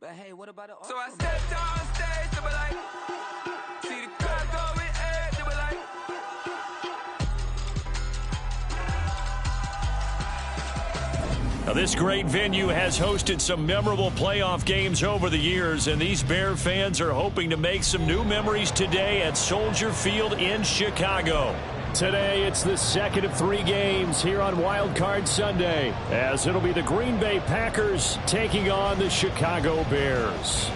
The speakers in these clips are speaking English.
But hey, what about it? So I stepped on stage, they were like, see the crowd going ahead, they were like. Now, this great venue has hosted some memorable playoff games over the years, and these Bear fans are hoping to make some new memories today at Soldier Field in Chicago. Today, it's the second of 3 games here on Wild Card Sunday, as it'll be the Green Bay Packers taking on the Chicago Bears.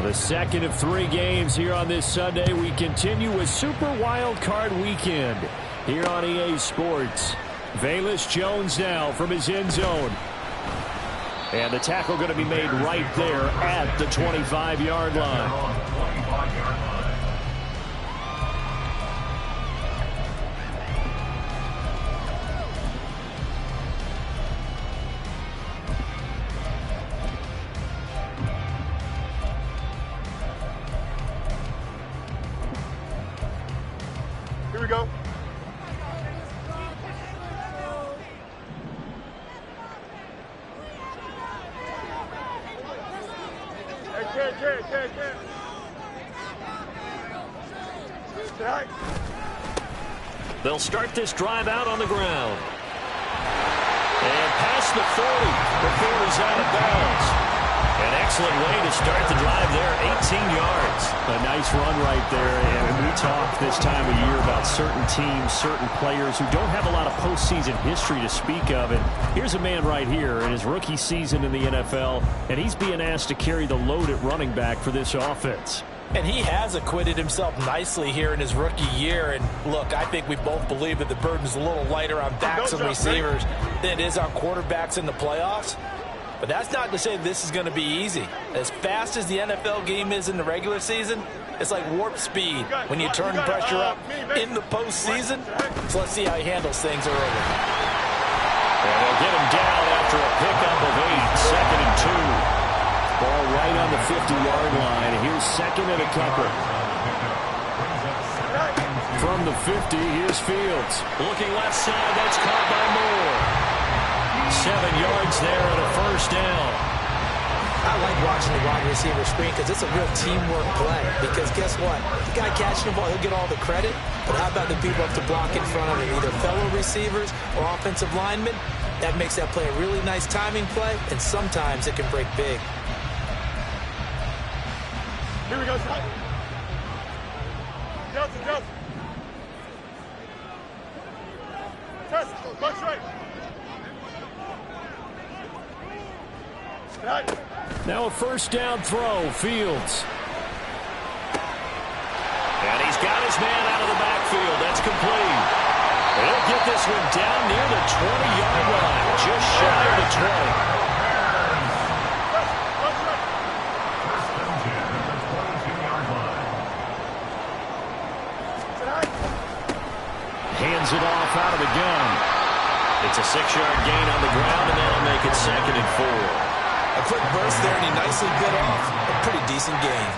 The second of 3 games here on this Sunday. We continue with Super Wild Card Weekend here on EA Sports. Velus Jones now from his end zone. And the tackle going to be made right there at the 25-yard line. Here we go. They'll start this drive out on the ground. And past the 40 before he's out of bounds. An excellent way to start the drive there, 18 yards. A nice run right there, and we talk this time of year about certain teams, certain players who don't have a lot of postseason history to speak of, and here's a man right here in his rookie season in the NFL, and he's being asked to carry the load at running back for this offense. And he has acquitted himself nicely here in his rookie year. And look, I think we both believe that the burden's a little lighter on backs and receivers than it is on quarterbacks in the playoffs. But that's not to say this is going to be easy. As fast as the NFL game is in the regular season, it's like warp speed when you turn pressure up in the postseason. So let's see how he handles things early. And they'll get him down after a pickup of 8, second and 2. Ball right on the 50-yard line. Here's second and a couple. From the 50, here's Fields. Looking left side, that's caught by Moore. 7 yards there and a first down. I like watching the wide receiver screen because it's a real teamwork play. Because guess what? The guy catching the ball, he'll get all the credit. But how about the people up to block in front of him, either fellow receivers or offensive linemen? That makes that play a really nice timing play, and sometimes it can break big. Here we go, Justin. Test, punch right. Now a first down throw, Fields. And he's got his man out of the backfield. That's complete. He'll get this one down near the 20-yard line, just shy of the 20. Hands it off out of the gun. It's a 6-yard gain on the ground, and that'll make it second and 4. A quick burst there, and he nicely bit off a pretty decent gain.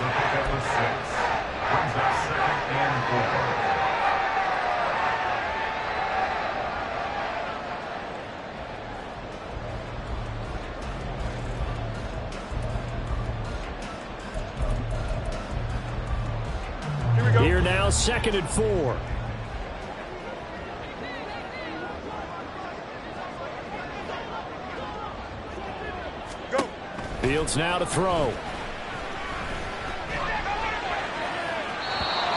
Here now, second and 4. Fields now to throw.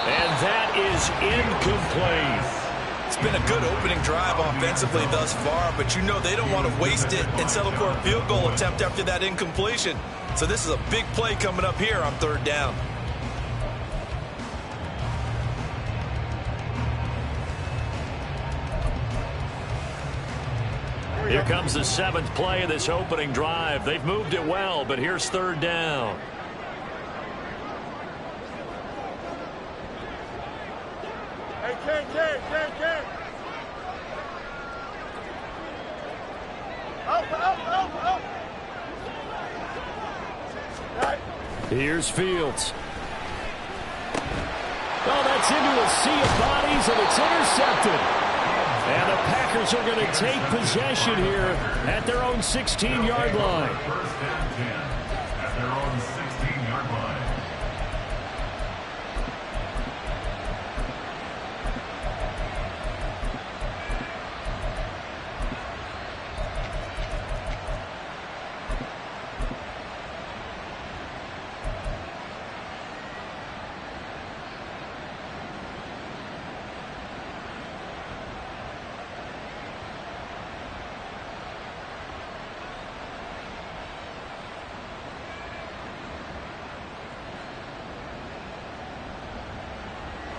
And that is incomplete. It's been a good opening drive offensively thus far, but you know they don't want to waste it and settle for a field goal attempt after that incompletion. So this is a big play coming up here on third down. Here comes the 7th play of this opening drive. They've moved it well, but here's third down. Hey, Ken. Here's Fields. Oh, that's into a sea of bodies, and it's intercepted. And the Packers are going to take possession here at their own 16-yard line. First and 10 at their own 16-yard line.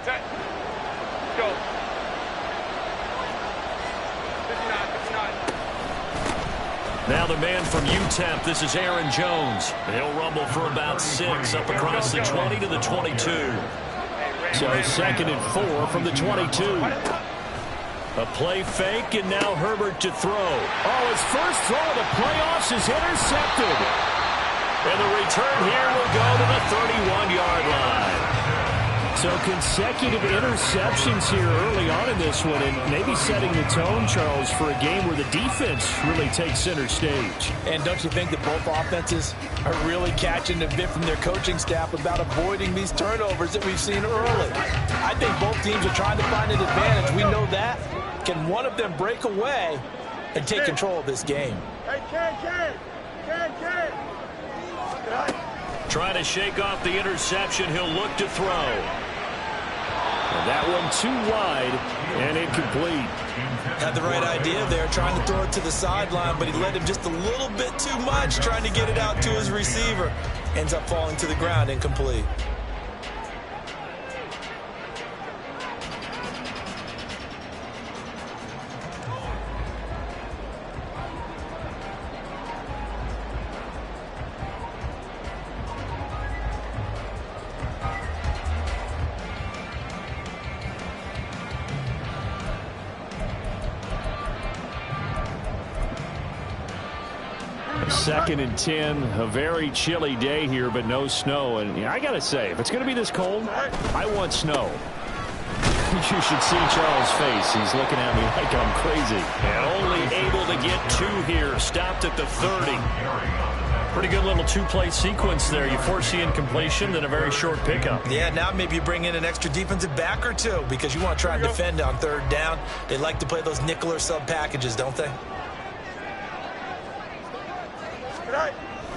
Set. Go. 59, 59. Now the man from UTEP, this is Aaron Jones. He'll rumble for about 6 up across the 20 to the 22. So 2nd and 4 from the 22. A play fake, and now Herbert to throw. Oh, his first throw of the playoffs is intercepted. And the return here will go to the 31-yard line. So consecutive interceptions here early on in this one, and maybe setting the tone, Charles, for a game where the defense really takes center stage. And don't you think that both offenses are really catching a bit from their coaching staff about avoiding these turnovers that we've seen early? I think both teams are trying to find an advantage. We know that. Can one of them break away and take control of this game? Hey, Ken. Trying to shake off the interception. He'll look to throw. And that one too wide and incomplete. Had the right idea there, trying to throw it to the sideline, but he led him just a little bit too much, trying to get it out to his receiver. Ends up falling to the ground, incomplete. Second and 10, a very chilly day here, but no snow. And I got to say, if it's going to be this cold, I want snow. You should see Charles' face. He's looking at me like I'm crazy. And only able to get 2 here. Stopped at the 30. Pretty good little 2-play sequence there. You force the incompletion, then a very short pickup. Yeah, now maybe you bring in an extra defensive back or two because you want to try and defend on 3rd down. They like to play those nickel or sub packages, don't they?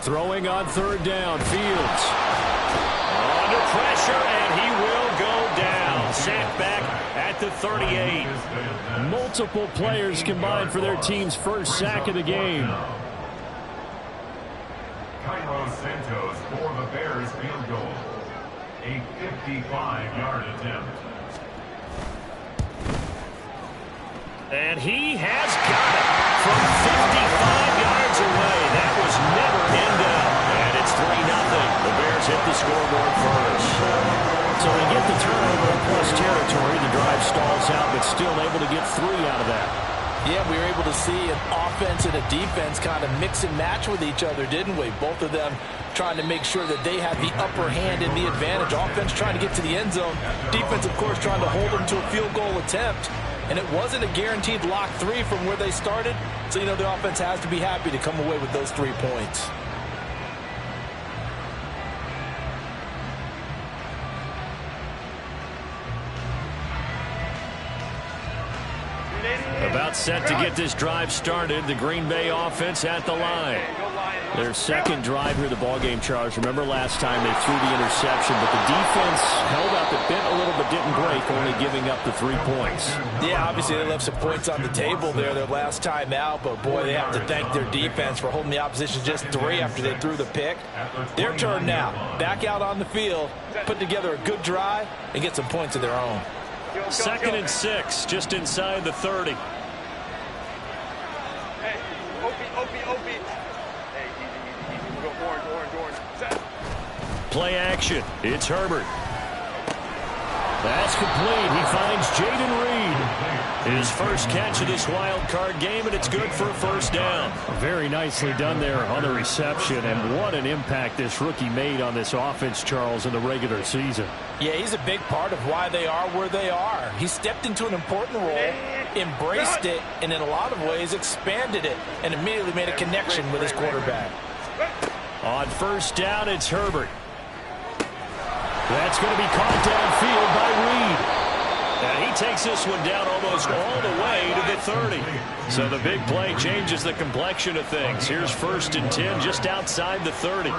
Throwing on 3rd down, Fields. Under pressure, and he will go down. Sacked back at the 38. Multiple players combined for their team's first sack of the game. Carlos Santos for the Bears field goal. A 55-yard attempt. And he has got it from 55 yards away. That was never in doubt. And it's 3-0. The Bears hit the scoreboard first. So they get the turnover in plus territory. The drive stalls out, but still able to get 3 out of that. Yeah, we were able to see an offense and a defense kind of mix and match with each other, didn't we? Both of them trying to make sure that they had the upper hand and the advantage. Offense trying to get to the end zone. Defense, of course, trying to hold them to a field goal attempt. And it wasn't a guaranteed lock 3 from where they started. So, you know, the offense has to be happy to come away with those 3 points. About set to get this drive started. The Green Bay offense at the line. Their second drive here, the ballgame, Charles. Remember last time they threw the interception, but the defense held out the bit a little but didn't break, only giving up the 3 points. Yeah, obviously they left some points on the table there their last time out, but boy, they have to thank their defense for holding the opposition just 3 after they threw the pick. Their turn now. Back out on the field, put together a good drive, and get some points of their own. 2nd and 6, just inside the 30. Hey, Opie. Hey, easy. We'll go orange. Set. Play action. It's Herbert. That's complete. He finds Jaden Reed. His first catch of this wild card game, and it's good for a first down. Very nicely done there on the reception, and what an impact this rookie made on this offense, Charles, in the regular season. Yeah, he's a big part of why they are where they are. He stepped into an important role, embraced it, and in a lot of ways expanded it, and immediately made a connection with his quarterback. On first down, it's Herbert. That's going to be caught downfield by Reed. And he takes this one down almost all the way to the 30. So the big play changes the complexion of things. Here's 1st and 10 just outside the 30.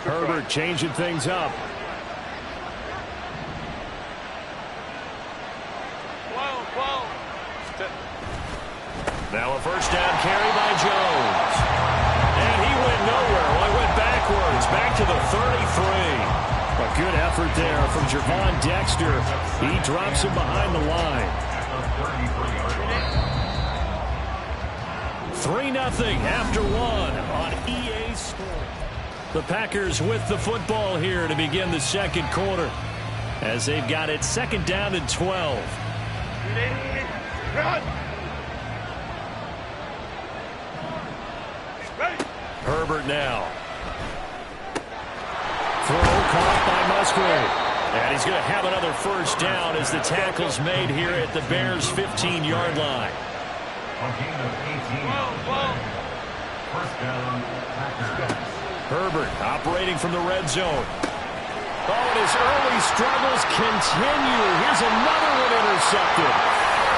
Herbert changing things up. Now a first down carry by Jones. And he went nowhere. Well, he went backwards, back to the 33. A good effort there from Javon Dexter. He drops him behind the line. 3-0 after one on EA Sports. The Packers with the football here to begin the second quarter, as they've got it 2nd down and 12. Herbert now. Throw caught by Musgrave. And he's going to have another first down as the tackle's made here at the Bears' 15-yard line. Herbert operating from the red zone. Oh, and his early struggles continue. Here's another one intercepted.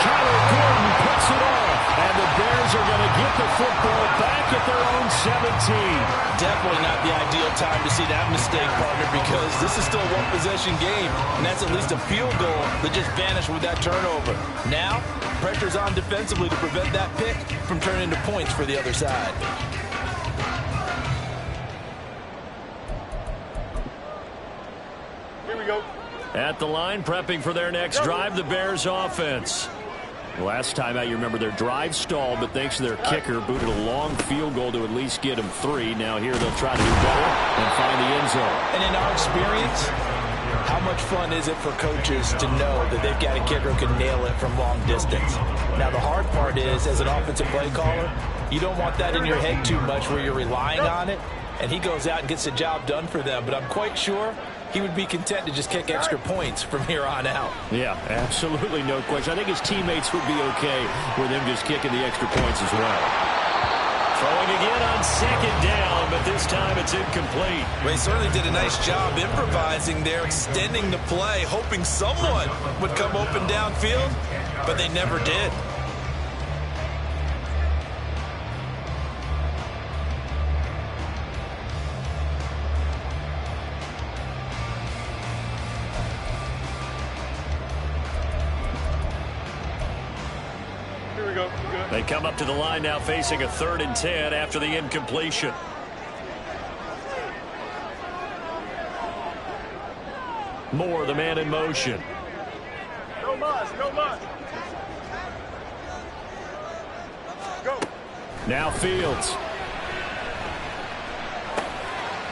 Kyler Gordon puts it off, and the Bears are going to get the football back at their own 17. Definitely not the ideal time to see that mistake, partner, because this is still a one-possession game, and that's at least a field goal that just vanished with that turnover. Now, pressure's on defensively to prevent that pick from turning into points for the other side. Here we go. At the line, prepping for their next drive, the Bears offense. Last time out, you remember their drive stalled, but thanks to their kicker, booted a long field goal to at least get them 3. Now here they'll try to do better and find the end zone. And in our experience, how much fun is it for coaches to know that they've got a kicker who can nail it from long distance? Now the hard part is, as an offensive play caller, you don't want that in your head too much where you're relying on it, and he goes out and gets the job done for them. But I'm quite sure he would be content to just kick extra points from here on out. Yeah, absolutely no question. I think his teammates would be okay with him just kicking the extra points as well. Throwing again on 2nd down, but this time it's incomplete. Well, he certainly did a nice job improvising there, extending the play, hoping someone would come open downfield, but they never did. They come up to the line now facing a 3rd and 10 after the incompletion. Moore, the man in motion. No muss, no muss. Go. Now Fields.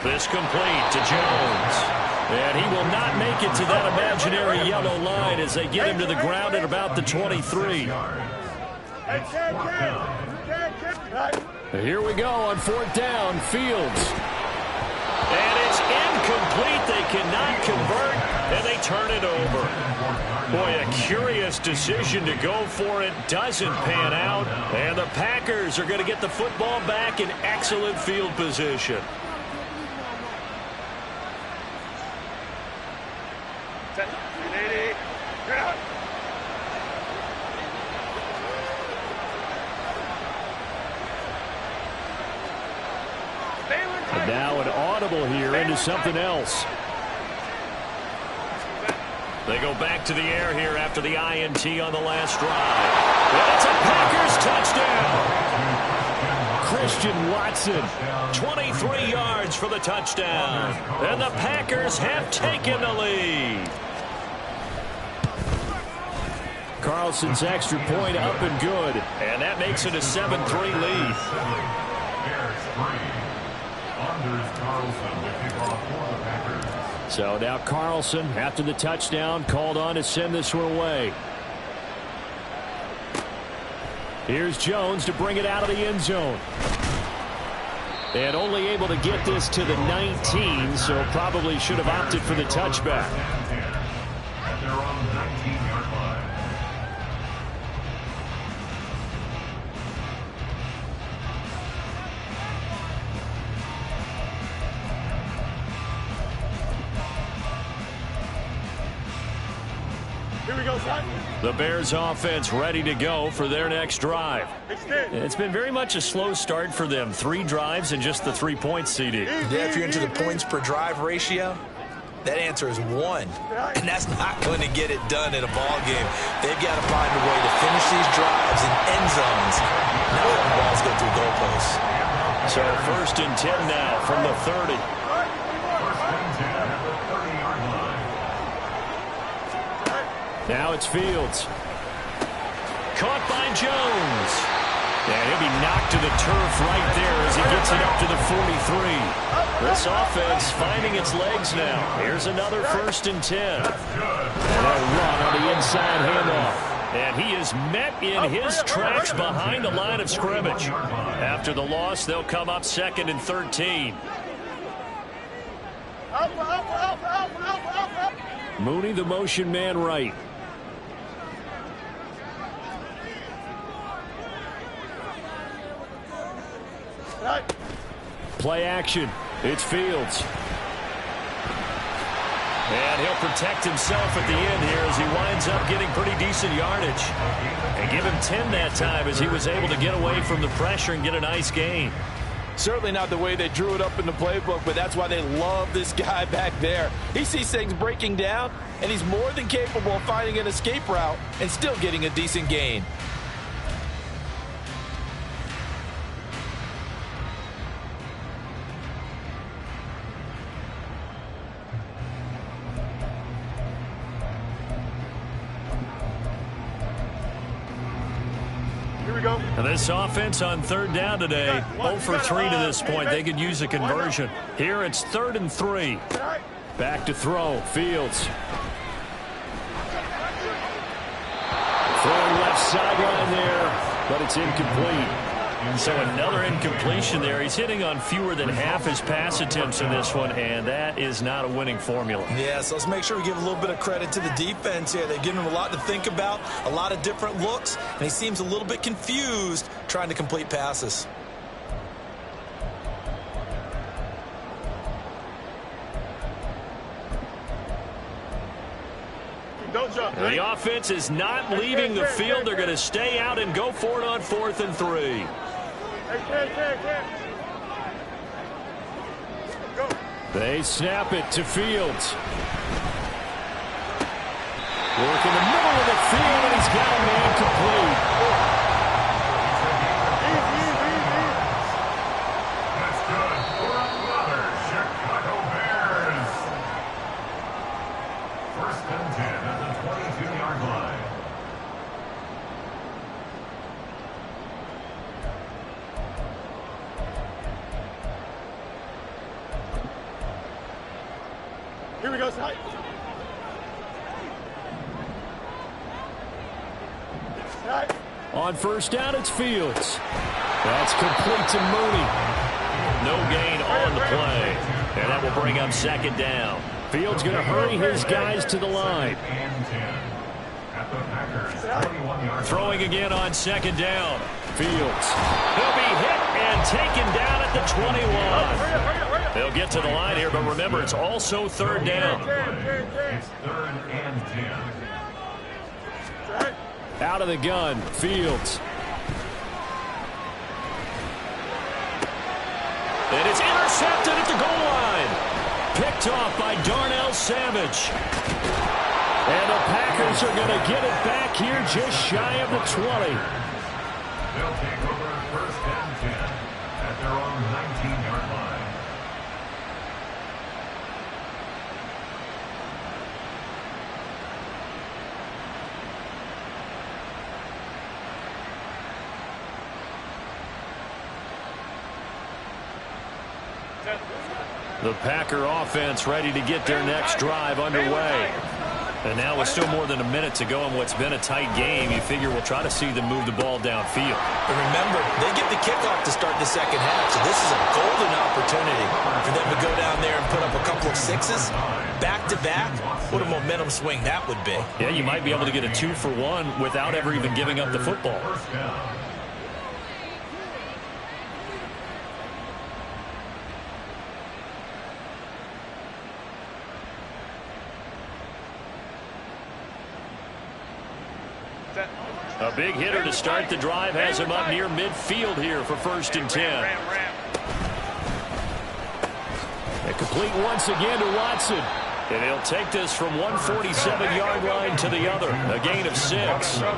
This complete to Jones. And he will not make it to that imaginary yellow line as they get him to the ground at about the 23. Here we go on 4th down, Fields. And it's incomplete. They cannot convert, and they turn it over. Boy, a curious decision to go for it. Doesn't pan out, and the Packers are going to get the football back in excellent field position. And now an audible here into something else. They go back to the air here after the INT on the last drive. And it's a Packers touchdown. Christian Watson, 23 yards for the touchdown. And the Packers have taken the lead. Carlson's extra point up and good. And that makes it a 7-3 lead. Anders Carlson to kick off for the Packers. So now Carlson, after the touchdown, called on to send this one away. Here's Jones to bring it out of the end zone. And only able to get this to the 19, so probably should have opted for the touchback. At their own 19-yard line. Here we go, son. The Bears offense ready to go for their next drive. It's been very much a slow start for them. 3 drives and just the 3 points, CD. Yeah, if you're into the points per drive ratio, that answer is 1. And that's not going to get it done in a ball game. They've got to find a way to finish these drives in end zones, not let the balls go through goalposts. So 1st and 10 now from the 30. Now it's Fields. Caught by Jones. And he'll be knocked to the turf right there as he gets it up to the 43. This offense finding its legs now. Here's another 1st and 10. And a run on the inside handoff. And he is met in his tracks behind the line of scrimmage. After the loss, they'll come up 2nd and 13. Mooney, the motion man right. Play action. It's Fields. And he'll protect himself at the end here as he winds up getting pretty decent yardage. And give him 10 that time as he was able to get away from the pressure and get a nice gain. Certainly not the way they drew it up in the playbook, but that's why they love this guy back there. He sees things breaking down, and he's more than capable of finding an escape route and still getting a decent gain. Now this offense on 3rd down today, 0 for 3 to this point. They could use a conversion. Here it's 3rd and 3. Back to throw. Fields. Throwing left sideline there, but it's incomplete. So another incompletion there. He's hitting on fewer than half his pass attempts in this one, and that is not a winning formula. Yeah, so let's make sure we give a little bit of credit to the defense here. They've given him a lot to think about, a lot of different looks, and he seems a little bit confused trying to complete passes. The offense is not leaving the field. They're going to stay out and go for it on 4th and 3. They snap it to Fields. Work in the middle of the field, and he's got a man complete. That's good for another Chicago Bears. 1st and 10 at the 22-yard line. Here we go, son. On 1st down, it's Fields. That's complete to Mooney. No gain on the play. And that will bring up 2nd down. Fields going to hurry his guys to the line. Throwing again on 2nd down. Fields. He'll be hit and taken down at the 21. They'll get to the line here, but remember, it's also 3rd down. It's 3rd and 10. Out of the gun, Fields. And it's intercepted at the goal line. Picked off by Darnell Savage. And the Packers are going to get it back here just shy of the 20. They'll take over 1st and 10 at their own 19-yard line. The Packer offense ready to get their next drive underway. And now with still more than a minute to go in what's been a tight game, you figure we'll try to see them move the ball downfield. And remember, they get the kickoff to start the second half, so this is a golden opportunity for them to go down there and put up a couple of sixes back-to-back. What a momentum swing that would be. Yeah, you might be able to get a 2-for-1 without ever even giving up the football. A big hitter to start the drive has him up near midfield here for 1st and 10. A complete once again to Watson. And he'll take this from 147-yard line to the other. A gain of 6. A 6-yard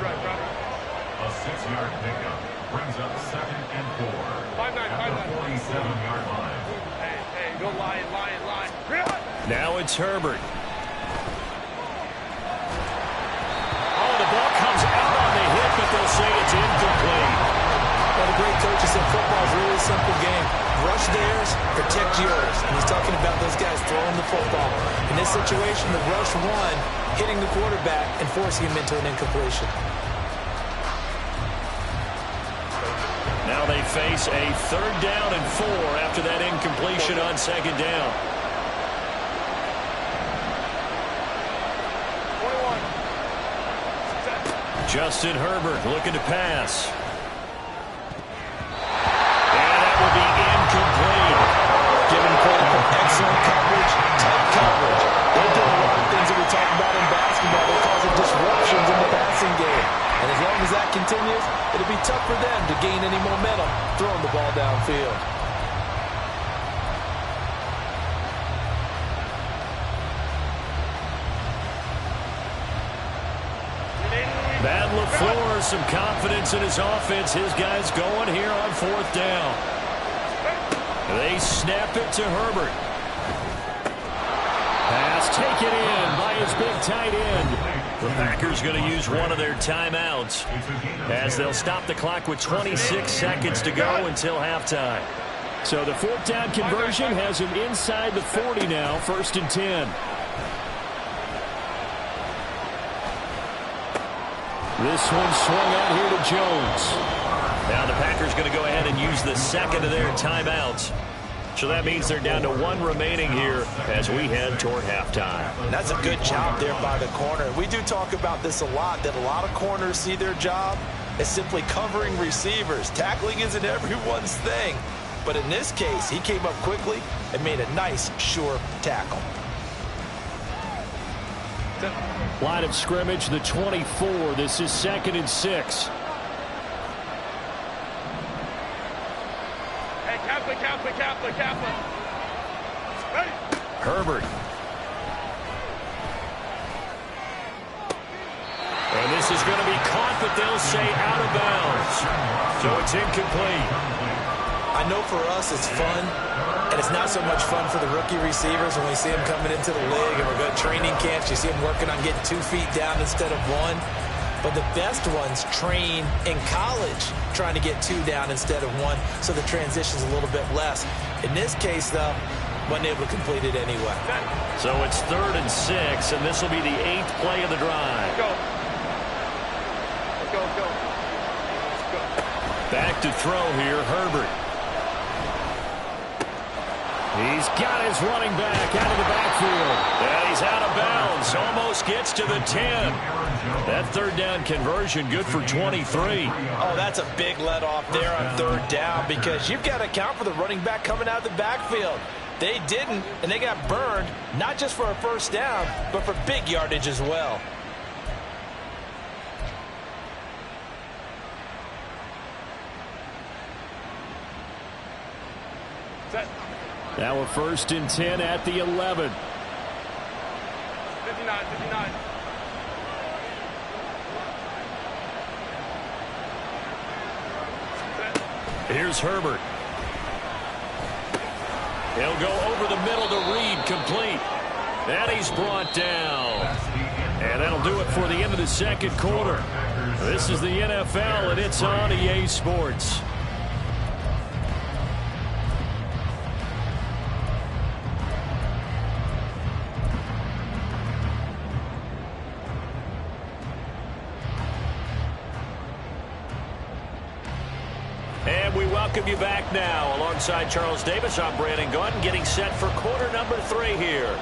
pickup brings up 2nd and 4. At the 47-yard line. Hey, go line. Now it's Herbert. Oh, the ball comes out on the hit, but they'll say it's incomplete. Well, the great coach said football is really a simple game. Rush theirs, protect yours. And he's talking about those guys throwing the football. In this situation, the rush one, hitting the quarterback and forcing him into an incompletion. Now they face a 3rd down and 4 after that incompletion on 2nd down. 21. Justin Herbert looking to pass. And that will be incomplete. Giving credit for excellent coverage, tight coverage. They're doing a lot of things that we talk about in basketball. They're causing disruptions in the passing game. And as long as that continues, it'll be tough for them to gain any momentum throwing the ball downfield. Matt LaFleur, some confidence in his offense. His guys going here on 4th down. They snap it to Herbert. Pass taken in by his big tight end. The Packers going to use one of their timeouts as they'll stop the clock with 26 seconds to go until halftime. So the 4th down conversion has him inside the 40 now, 1st and 10. This one swung out here to Jones. Now the Packers going to go ahead and use the 2nd of their timeouts. So that means they're down to 1 remaining here as we head toward halftime. And that's a good job there by the corner. We do talk about this a lot, that a lot of corners see their job as simply covering receivers. Tackling isn't everyone's thing. But in this case, he came up quickly and made a nice, sure tackle. Line of scrimmage, the 24. This is 2nd and 6. Hey, Kaplan. Ready? Herbert. And this is going to be caught, but they'll say out of bounds. So it's incomplete. I know for us it's fun, and it's not so much fun for the rookie receivers when we see them coming into the league and we're going to training camps. You see them working on getting 2 feet down instead of 1. But the best ones train in college trying to get 2 down instead of 1, so the transition's a little bit less. In this case, though, wasn't able to complete it anyway. So it's 3rd and 6, and this will be the 8th play of the drive. Let's go. Back to throw here, Herbert. He's got his running back out of the backfield. And he's out of bounds. Almost gets to the 10. That 3rd down conversion good for 23. Oh, that's a big let off there on 3rd down because you've got to account for the running back coming out of the backfield. They didn't, and they got burned, not just for a 1st down, but for big yardage as well. Set. Now a 1st and 10 at the 11. 59. Here's Herbert. He'll go over the middle to Reed, complete. And he's brought down. And that'll do it for the end of the 2nd quarter. This is the NFL, and it's on EA Sports. welcome you back now. Alongside Charles Davis, I'm Brandon Gunn, getting set for quarter number 3 here.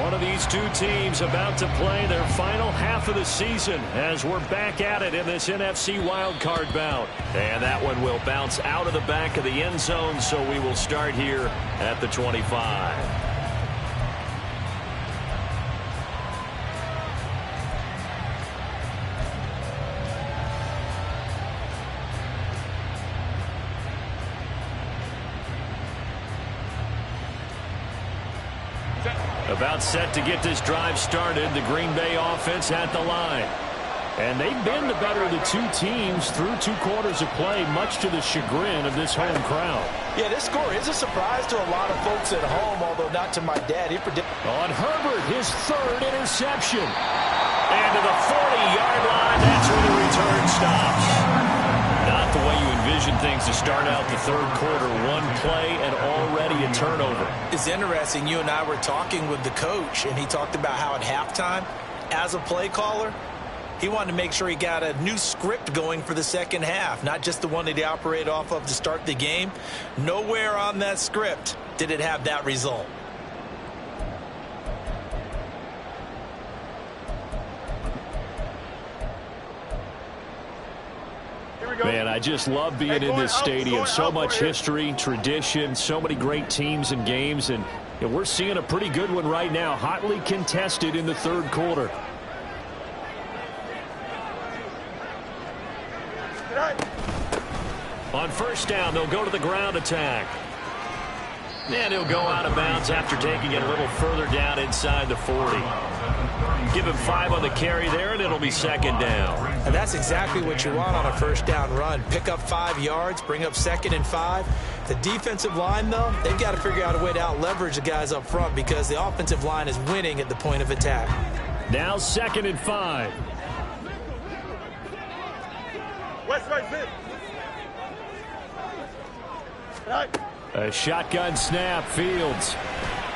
One of these two teams about to play their final half of the season as we're back at it in this NFC wildcard bout. And that one will bounce out of the back of the end zone, so we will start here at the 25. About set to get this drive started, the Green Bay offense at the line. And they've been the better of the two teams through 2 quarters of play, much to the chagrin of this home crowd. Yeah, this score is a surprise to a lot of folks at home, although not to my dad. On Herbert, his 3rd interception. And to the 40-yard line, that's where the return stops. Not the way you envision things to start out the 3rd quarter. 1 play and already a turnover. It's interesting. You and I were talking with the coach, and he talked about how at halftime, as a play caller, he wanted to make sure he got a new script going for the second half, not just the one that he operated off of to start the game. Nowhere on that script did it have that result. Man, I just love being in this stadium. So much history, tradition, so many great teams and games, and we're seeing a pretty good one right now, hotly contested in the 3rd quarter. On first down, they'll go to the ground attack. And he'll go out of bounds after taking it a little further down inside the 40. Give him 5 on the carry there, and it'll be 2nd down. And that's exactly what you want on a first down run. Pick up 5 yards, bring up 2nd and 5. The defensive line, though, they've got to figure out a way to out-leverage the guys up front because the offensive line is winning at the point of attack. Now 2nd and 5. West right zip. A shotgun snap, Fields.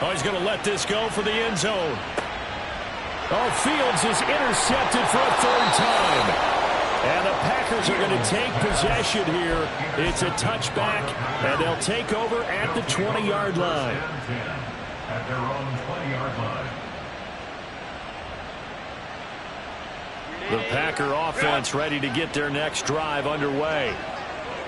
Oh, he's going to let this go for the end zone. Oh, Fields is intercepted for a 3rd time. And the Packers are going to take possession here. It's a touchback, and they'll take over at the 20-yard line. At their own 20-yard line. The Packer offense ready to get their next drive underway.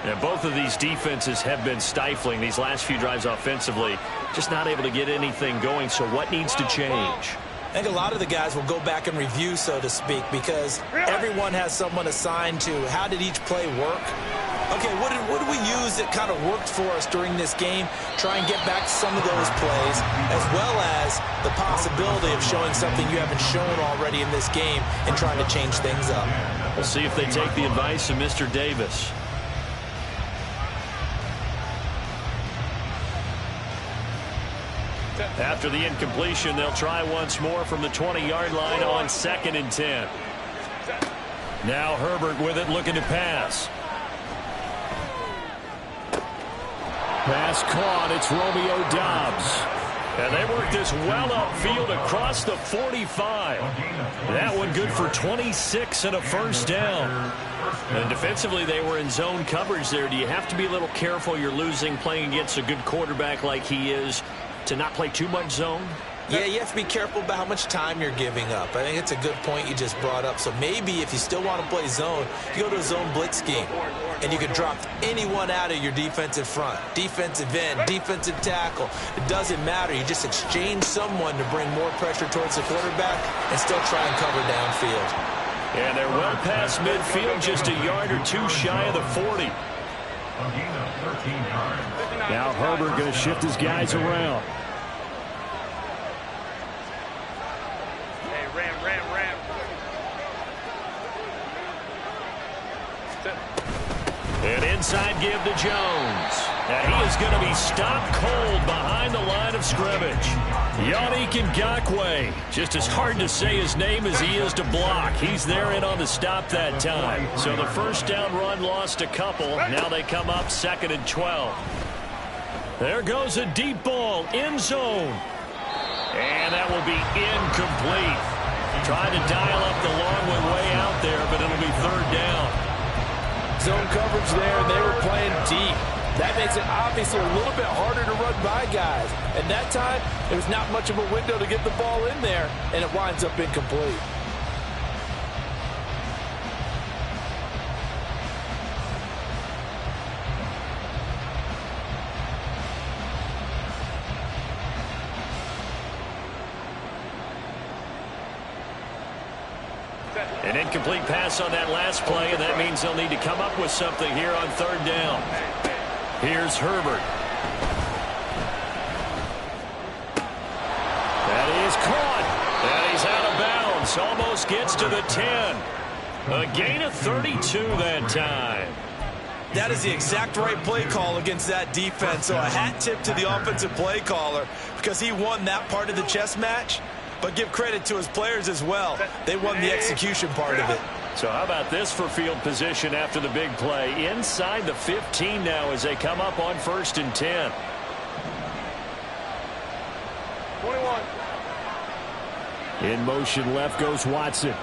And both of these defenses have been stifling these last few drives offensively. Just not able to get anything going, so what needs to change? I think a lot of the guys will go back and review, so to speak, because everyone has someone assigned to how did each play work. Okay, what did we use that kind of worked for us during this game? Try and get back to some of those plays, as well as the possibility of showing something you haven't shown already in this game and trying to change things up. We'll see if they take the advice of Mr. Davis. After the incompletion, they'll try once more from the 20-yard line on 2nd and 10. Now Herbert with it, looking to pass. Pass caught. It's Romeo Doubs. And they work this well upfield across the 45. That one good for 26 and a 1st down. And defensively, they were in zone coverage there. Do you have to be a little careful? You're losing playing against a good quarterback like he is, to not play too much zone? Yeah, you have to be careful about how much time you're giving up. I think it's a good point you just brought up. So maybe if you still want to play zone, you go to a zone blitz scheme, and you can drop anyone out of your defensive front, defensive end, defensive tackle. It doesn't matter. You just exchange someone to bring more pressure towards the quarterback and still try and cover downfield. And they're well past midfield, just a yard or 2 shy of the 40. Now Herbert going to shift his guys around. Hey, ram. An inside give to Jones. And he is going to be stopped cold behind the line of scrimmage. Yannick Ngakoue. Just as hard to say his name as he is to block. He's there in on the stop that time. So the 1st down run lost a couple. Now they come up 2nd and 12. There goes a deep ball, end zone. And that will be incomplete. Trying to dial up the long way out there, but it'll be third down. Zone coverage there, and they were playing deep. That makes it obviously a little bit harder to run by guys. And that time, there was not much of a window to get the ball in there, and it winds up incomplete. An incomplete pass on that last play, and that means they'll need to come up with something here on third down. Here's Herbert. That is caught. And he's out of bounds. Almost gets to the 10. A gain of 32 that time. That is the exact right play call against that defense. So a hat tip to the offensive play caller because he won that part of the chess match. But give credit to his players as well. They won the execution part of it. So how about this for field position after the big play? Inside the 15 now as they come up on 1st and 10. 21. In motion left goes Watson.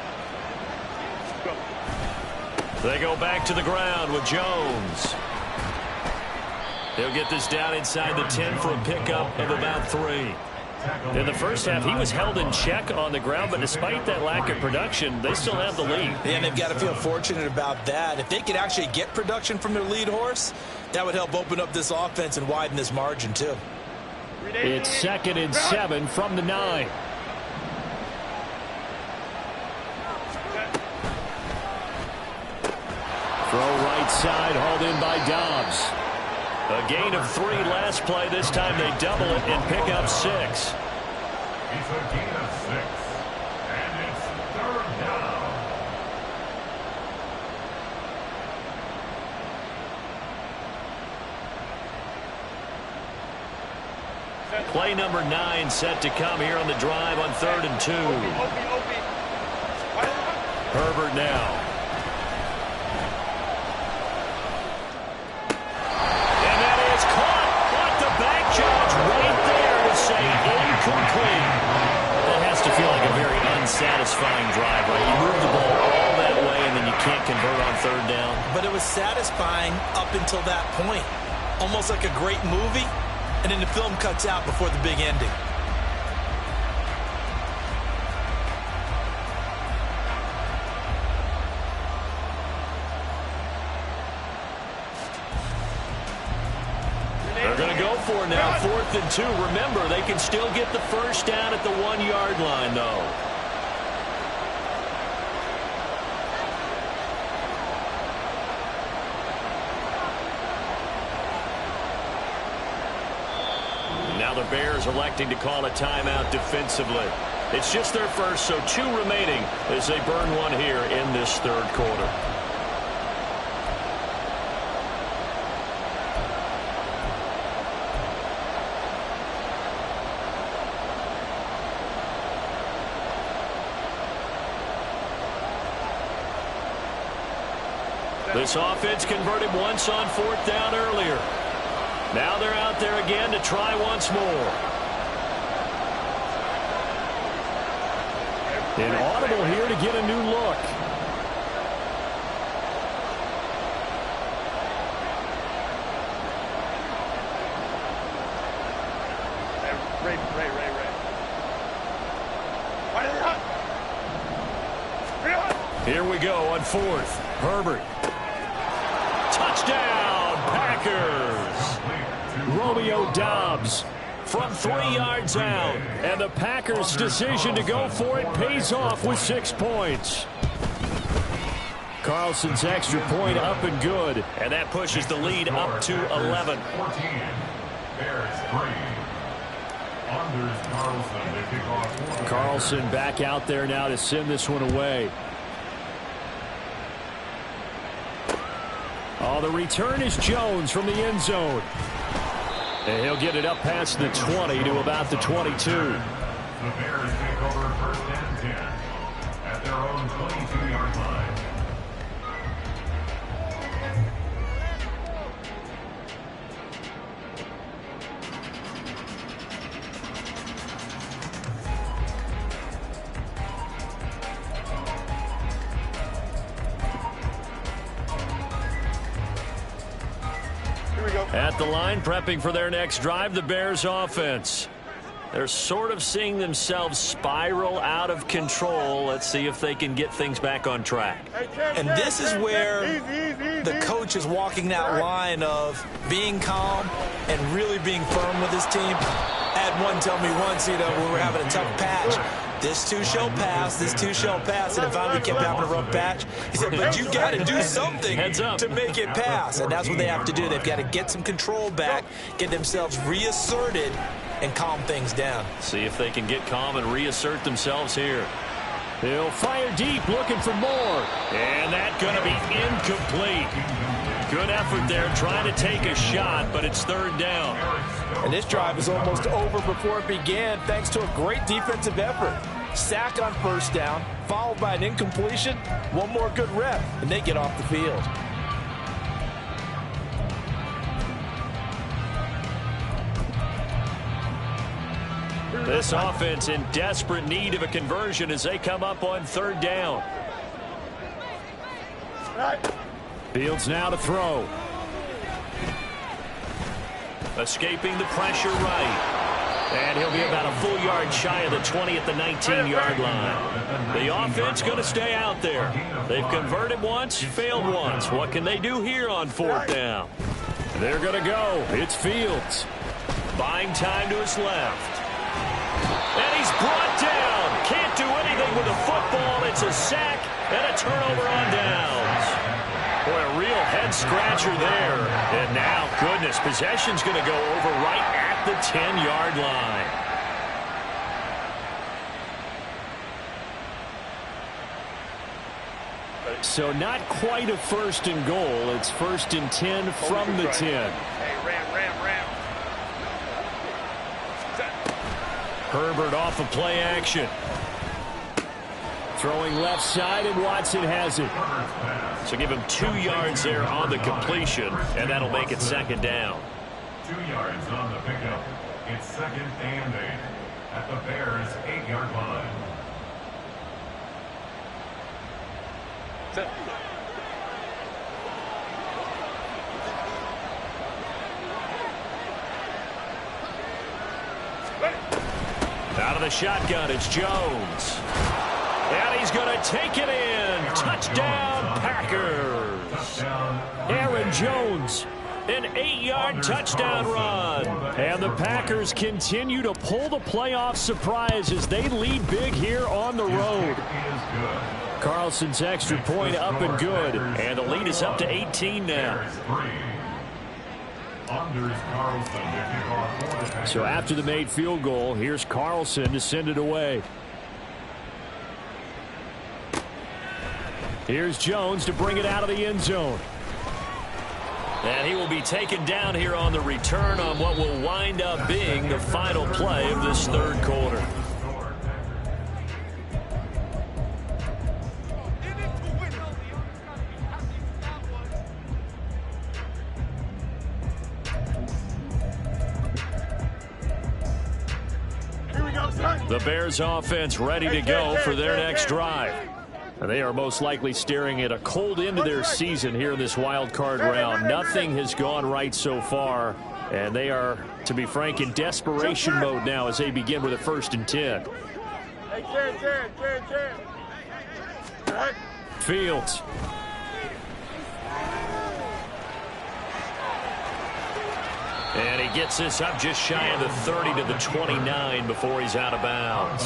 They go back to the ground with Jones. He'll get this down inside the 10 for a pickup of about 3. In the first half, he was held in check on the ground, but despite that lack of production, they still have the lead. And they've got to feel fortunate about that. If they could actually get production from their lead horse, that would help open up this offense and widen this margin, too. It's 2nd and 7 from the 9. Throw right side, hauled in by Dobbs. A gain of 3 last play. This time they double it and pick up 6. It's a gain of 6. And it's third down. Play number 9 set to come here on the drive on 3rd and 2. Herbert now. Incomplete. That has to feel like a very unsatisfying drive, right? You move the ball all that way, and then you can't convert on 3rd down. But it was satisfying up until that point. Almost like a great movie, and then the film cuts out before the big ending. They're going to go for it now, 4th and 2. Remember, they can still get the first down at the 1-yard line, though. Now the Bears electing to call a timeout defensively. It's just their first, so 2 remaining as they burn one here in this 3rd quarter. This offense converted once on 4th down earlier. Now they're out there again to try once more. Inaudible here to get a new look. Ray. Here we go on 4th. Herbert. Touchdown, Packers. Romeo Dobbs From 3 yards out. And the Packers' decision to go for it pays off with 6 points. Carlson's extra point up and good. And that pushes the lead up to 11. 14. Bears 3. Anders Carlson to kick off. Carlson back out there now to send this one away. Oh, the return is Jones from the end zone. And he'll get it up past the 20 to about the 22. The Bears take over 1st and 10 at their own 22-yard line. At the line, prepping for their next drive, the Bears offense. They're sort of seeing themselves spiral out of control. Let's see if they can get things back on track. And this is where the coach is walking that line of being calm and really being firm with his team. I had one tell me once, when we were having a tough patch, this too shall pass, this too shall pass, and finally we kept having a rough patch. He said, but you got to do something to make it pass, and that's what they have to do. They've got to get some control back, get themselves reasserted, and calm things down. See if they can get calm and reassert themselves here. He'll fire deep, looking for more. And that's going to be incomplete. Good effort there, trying to take a shot, but it's third down. And this drive is almost over before it began, thanks to a great defensive effort. Sack on first down, followed by an incompletion, one more good rep, and they get off the field. This offense in desperate need of a conversion as they come up on third down. Fields now to throw. Escaping the pressure right. And he'll be about a full yard shy of the 20 at the 19-yard line. The offense going to stay out there. They've converted once, failed once. What can they do here on fourth down? They're going to go. It's Fields. Buying time to his left. And he's brought down. Can't do anything with the football. It's a sack and a turnover on downs. Boy, a real head-scratcher there. And now, goodness, possession's going to go over right at the 10-yard line. So not quite a first and goal. It's first and 10 from the 10. Hey, ram. Herbert off of play action. Throwing left side, and Watson has it. So give him 2 yards there on the completion, and that'll make it second down. 2 yards on the pickup. It's second and 8 at the Bears' 8-yard line. Out of the shotgun, it's Jones. And he's going to take it in. Touchdown, Packers. Aaron Jones. An 8-yard touchdown run. And the Packers continue to pull the playoff surprise as they lead big here on the road. Carlson's extra point up and good. And the lead is up to 18 now. So after the made field goal, here's Carlson to send it away. Here's Jones to bring it out of the end zone. And he will be taken down here on the return on what will wind up being the final play of this third quarter. The Bears offense ready to go for their next drive. They are most likely staring at a cold end to their season here in this wild card round. Nothing has gone right so far, and they are, to be frank, in desperation mode now as they begin with a 1st and 10. Fields. And he gets this up just shy of the 30 to the 29 before he's out of bounds.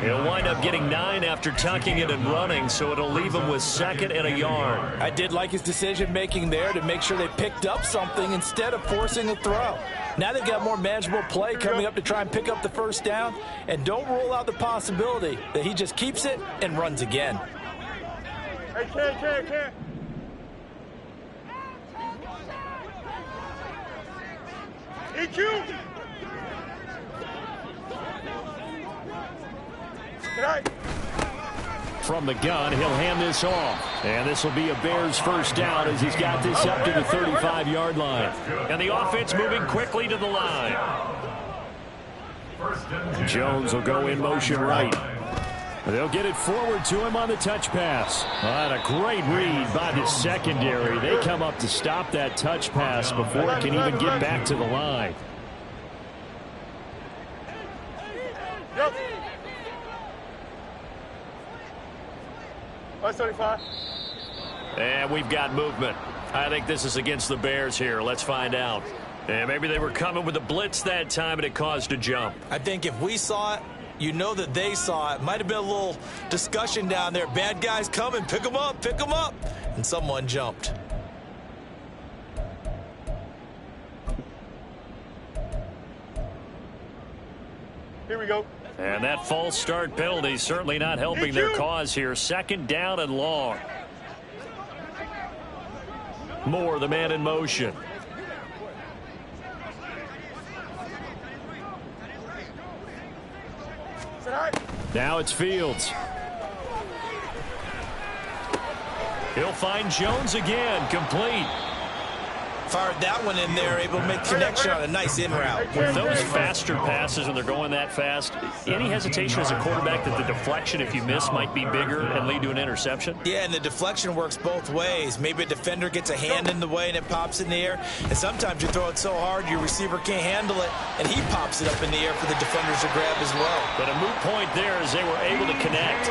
He'll wind up getting 9 after tucking it and running, so it'll leave him with 2nd and a yard. I did like his decision-making there to make sure they picked up something instead of forcing a throw. Now they've got more manageable play coming up to try and pick up the first down, and don't rule out the possibility that he just keeps it and runs again. Hey, EQ! From the gun, he'll hand this off. And this will be a Bears first down as he's got this up to the 35-yard line. And the offense moving quickly to the line. Jones will go in motion right. They'll get it forward to him on the touch pass. And a great read by the secondary. They come up to stop that touch pass before it can even get back to the line. Yep. 575. And we've got movement. I think this is against the Bears here. Let's find out. And maybe they were coming with a blitz that time and it caused a jump. I think if we saw it, you know that they saw it. Might have been a little discussion down there. Bad guys coming. Pick them up. Pick them up. And someone jumped. Here we go. And that false start penalty certainly not helping their cause here. 2nd down and long. Moore, the man in motion. Now it's Fields. He'll find Jones again, complete. Fired that one in there, able to make connection on a nice in route. With those faster passes and they're going that fast, any hesitation as a quarterback that the deflection, if you miss, might be bigger and lead to an interception? Yeah, and the deflection works both ways. Maybe a defender gets a hand in the way and it pops in the air. And sometimes you throw it so hard your receiver can't handle it, and he pops it up in the air for the defenders to grab as well. But a moot point there as they were able to connect.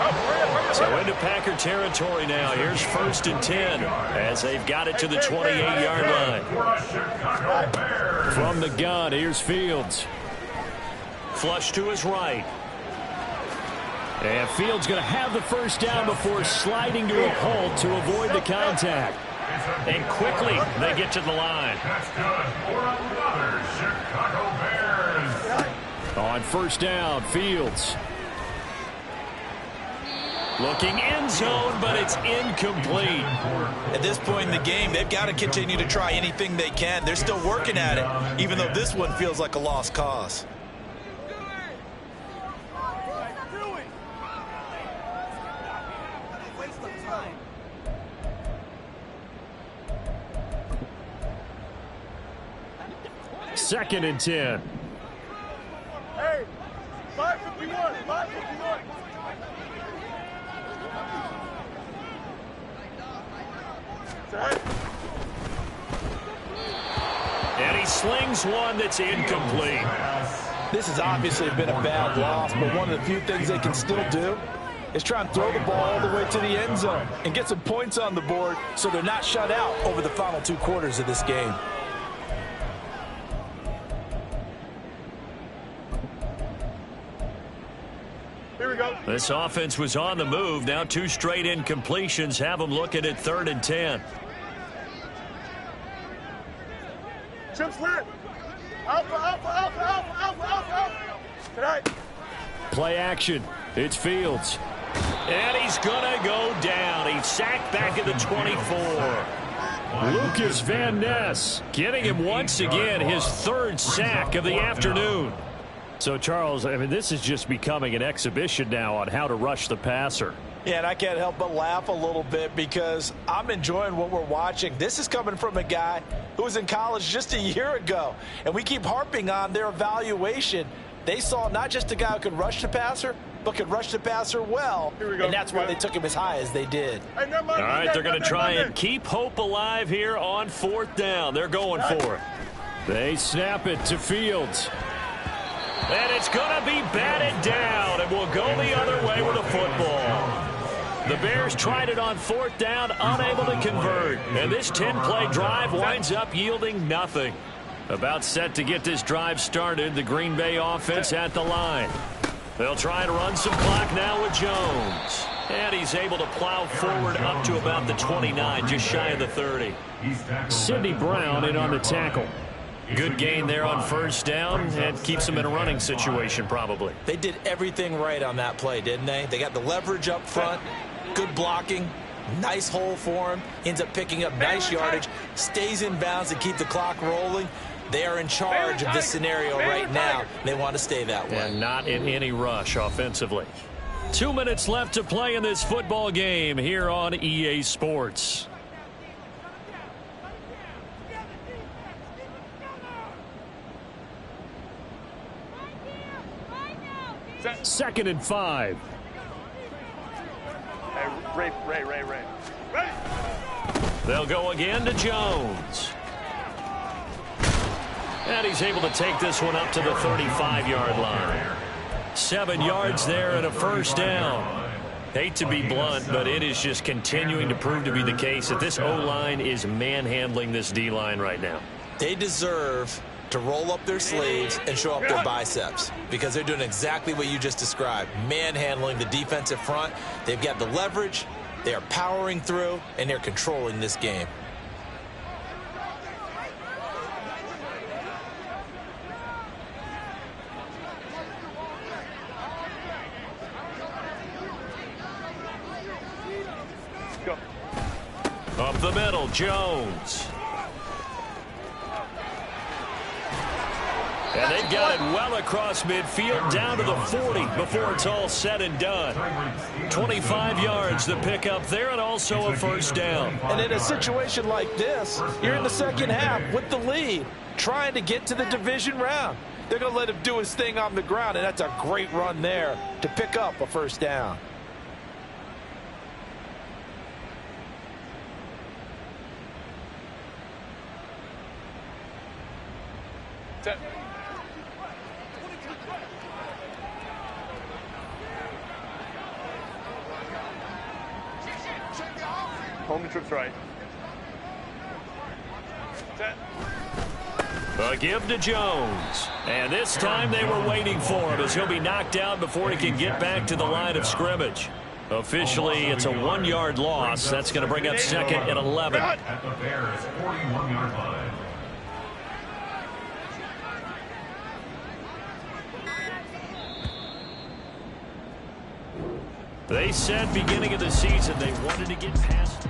So into Packer territory now. Here's 1st and 10 as they've got it to the 28-yard line. From the gun, here's Fields. Flush to his right. And Fields going to have the 1st down before sliding to a halt to avoid the contact. And quickly they get to the line. That's good for another Chicago Bears. On 1st down, Fields. Looking end zone, but it's incomplete. At this point in the game, they've got to continue to try anything they can. They're still working at it, even though this one feels like a lost cause. Second and 10. Hey, 551. 551. And he slings one that's incomplete. This has obviously been a bad loss, but one of the few things they can still do is try and throw the ball all the way to the end zone and get some points on the board so they're not shut out over the final 2 quarters of this game. Here we go. This offense was on the move. Now 2 straight incompletions have them looking at 3rd and 10. Chips lit. Alpha, alpha, alpha, alpha, alpha, alpha. Tonight. Play action. It's Fields. And he's going to go down. He's sacked back at the 24. Lucas Van Ness getting him once again his 3rd sack of the afternoon. So, Charles, I mean, this is just becoming an exhibition now on how to rush the passer. Yeah, and I can't help but laugh a little bit because I'm enjoying what we're watching. This is coming from a guy who was in college just a year ago, and we keep harping on their evaluation. They saw not just a guy who could rush the passer, but could rush the passer well, and that's why they took him as high as they did. All right, they're going to try and keep hope alive here on 4th down. They're going for it. They snap it to Fields. And it's going to be batted down, and we'll go the other way with a football. The Bears tried it on 4th down, unable to convert. And this 10-play drive winds up yielding nothing. About set to get this drive started, the Green Bay offense at the line. They'll try to run some clock now with Jones. And he's able to plow forward up to about the 29, just shy of the 30. Sidney Brown in on the tackle. Good gain there on 1st down and keeps them in a running situation probably. They did everything right on that play, didn't they? They got the leverage up front, good blocking, nice hole for him, ends up picking up nice yardage, stays in bounds to keep the clock rolling. They are in charge of this scenario right now. They want to stay that way. And not in any rush offensively. 2 minutes left to play in this football game here on EA Sports. Second and 5. Ray. Ready? They'll go again to Jones. And he's able to take this one up to the 35-yard line. 7 yards there and a first down. Hate to be blunt, but it is just continuing to prove to be the case that this O-line is manhandling this D-line right now. They deserve to roll up their sleeves and show up their biceps because they're doing exactly what you just described, manhandling the defensive front. They've got the leverage, they are powering through, and they're controlling this game. Go. Up the middle, Jones. And they've got it well across midfield, down to the 40 before it's all said and done. 25 yards the pick up there, and also a first down. And in a situation like this, you're in the second half with the lead, trying to get to the division round. They're going to let him do his thing on the ground, and that's a great run there to pick up a first down. Set. Home trips right. Set. A give to Jones. And this time they were waiting for him as he'll be knocked out before he can get back to the line of scrimmage. Officially, it's a 1-yard loss. That's going to bring up second and 11. At the Bears' 41-yard line. They said beginning of the season they wanted to get past